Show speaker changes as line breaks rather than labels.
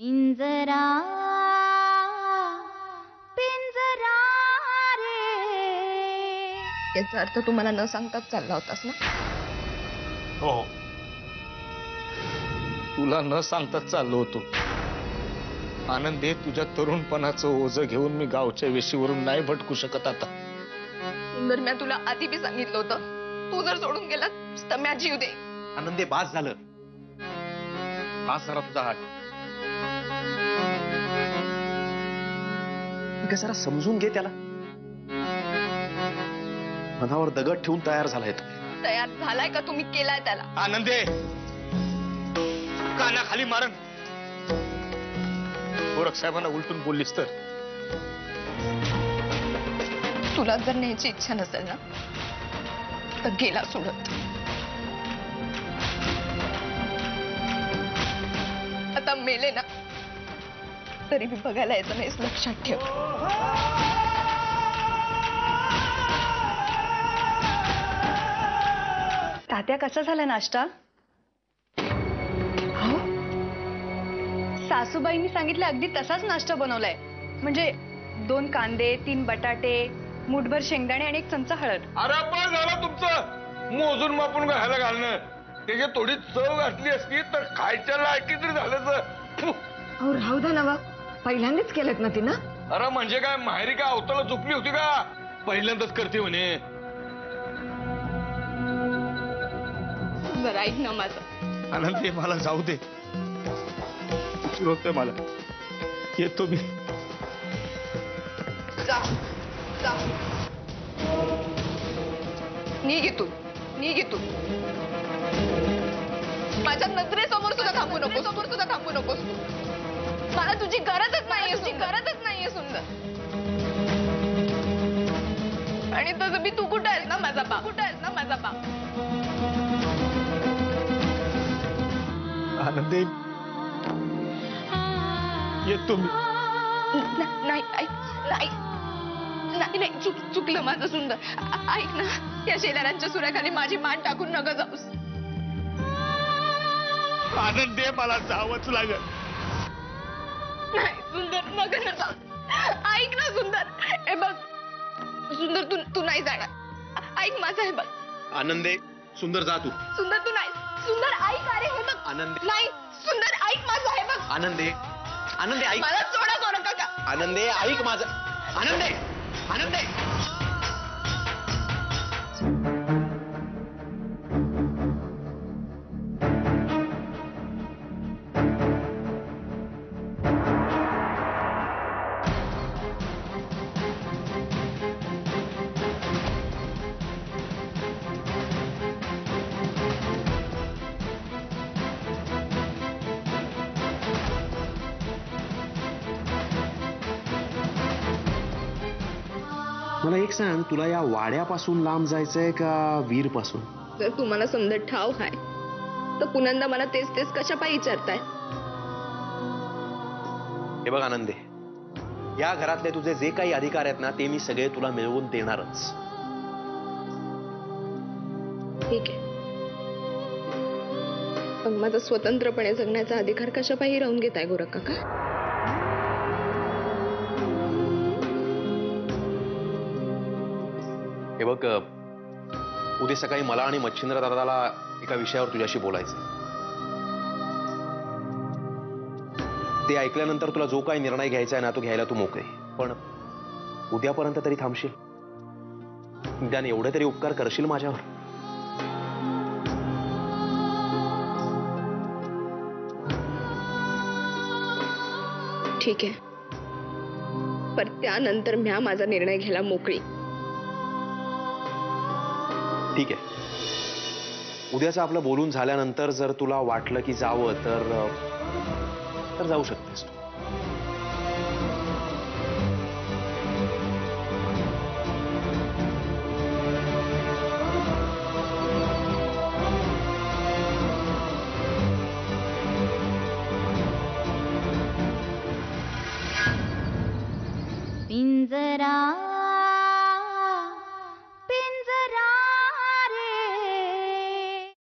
पिंजरा पिंजरा रे.
याचा अर्थ तू मला न सांगताच चालला होतास ना?
हो, तुला न सांगताच चाललो होतो. आनंदे, तुझ्या तरुणपणाचं ओझं घेऊन मी गावच्या वेशीवरून नाही भटकू शकत आता.
सुंदर, मी तुला आधी बी सांगितलं होतं, तू जर सोडून गेलास तर मी जीव दे.
आनंदे, बास झालं. बास झाला तुझा हात. जरा समजून घे त्याला. मनावर दगड ठेवून तयार झालाय तो.
तयार झालाय का तुम्ही केलाय त्याला?
आनंदे, कानाखाली मारन. गोरख साहेबांना उलटून बोललीस तर?
तुला जर न्यायची इच्छा नसेल ना तर गेला सोडत. आता मेले ना तरी मी बघायला यायचं नाहीस, लक्षात ठेव.
तात्या, कसा झाला नाश्ता? हो, सासूबाईंनी सांगितलं अगदी तसाच नाश्ता बनवलाय. म्हणजे 2 कांदे, 3 बटाटे, मुठभर शेंगदाणे आणि 1 चमचा हळद.
अरे पण झालं तुमचं मोजून मापून घायला घालणं. त्याची थोडी चव घातली असती तर खायच्या लायकी तरी झालं.
अहो, राहू द्या नवा, पहिल्यांदाच केलं ना तिनं.
अरे म्हणजे काय, माहेरी काय अवताला झोपली होती का? पहिल्यांदाच करते म्हणे.
बरं, ऐक ना माझं.
आनंदी, मला जाऊ दे. उशीर होतोय मला. येतो मी.
जा जा, निघ इथून, निघ इथून. माझ्या नजरेसमोर सुद्धा थांबू नकोस, समोर सुद्धा थांबू नकोस. मला तुझी गरजच नाहीये, तुझी गरजच नाहीये सुंदर. आणि तसं मी, तू कुठे आहेस ना माझा बाप, कुठे आहेस ना माझा बाप.
आनंदी, येतो मी.
नाही, ऐक, नाही नाही नाही, चुकलं माझं सुंदर. ऐक ना, या शेजाऱ्यांच्या सुऱ्याखाली माझी मान टाकून नका जाऊस.
आनंदी, मला जावंच लागेल.
नाही सुंदर, नका ना जाऊ. ऐक ना सुंदर, हे बघ सुंदर, तू नाही जाणार. ऐक माझं, हे बघ.
आनंदे, सुंदर, जा तू.
सुंदर, तू नाही. सुंदर, ऐक. अरे हे बघ.
आनंदे.
नाही सुंदर, ऐक माझं, हे बघ.
आनंदे, आनंदे, ऐक.
मला सोडा करू नका.
आनंदे, ऐक माझं. आनंदे, आनंदे. मला एक सांग, तुला या वाड्यापासून लांब जायचंय का वीर पासून?
जर तुम्हाला समजा ठाव हाय तर पुन्हा मला तेच तेच कशा पायी विचारताय?
हे बघ आनंदे, या घरातले तुझे जे काही अधिकार आहेत ना ते मी सगळे तुला मिळवून देणारच.
ठीक आहे, पण माझा स्वतंत्रपणे जगण्याचा अधिकार कशा पायी राहून घेताय गोरख काका?
हे बघ, उद्या सकाळी मला आणि मच्छिंद्र दादाला एका विषयावर तुझ्याशी बोलायचं. ते ऐकल्यानंतर तुला जो काही निर्णय घ्यायचा आहे ना तो घ्यायला तू मोकळे. पण उद्यापर्यंत तरी थांबशील? निदान एवढे तरी उपकार करशील माझ्यावर?
ठीक आहे, पण त्यानंतर म्या माझा निर्णय घ्यायला मोकळी.
ठीक आहे, उद्याचं आपलं बोलून झाल्यानंतर जर तुला वाटलं की जावं तर जाऊ शकतेस तू.
पिंजरा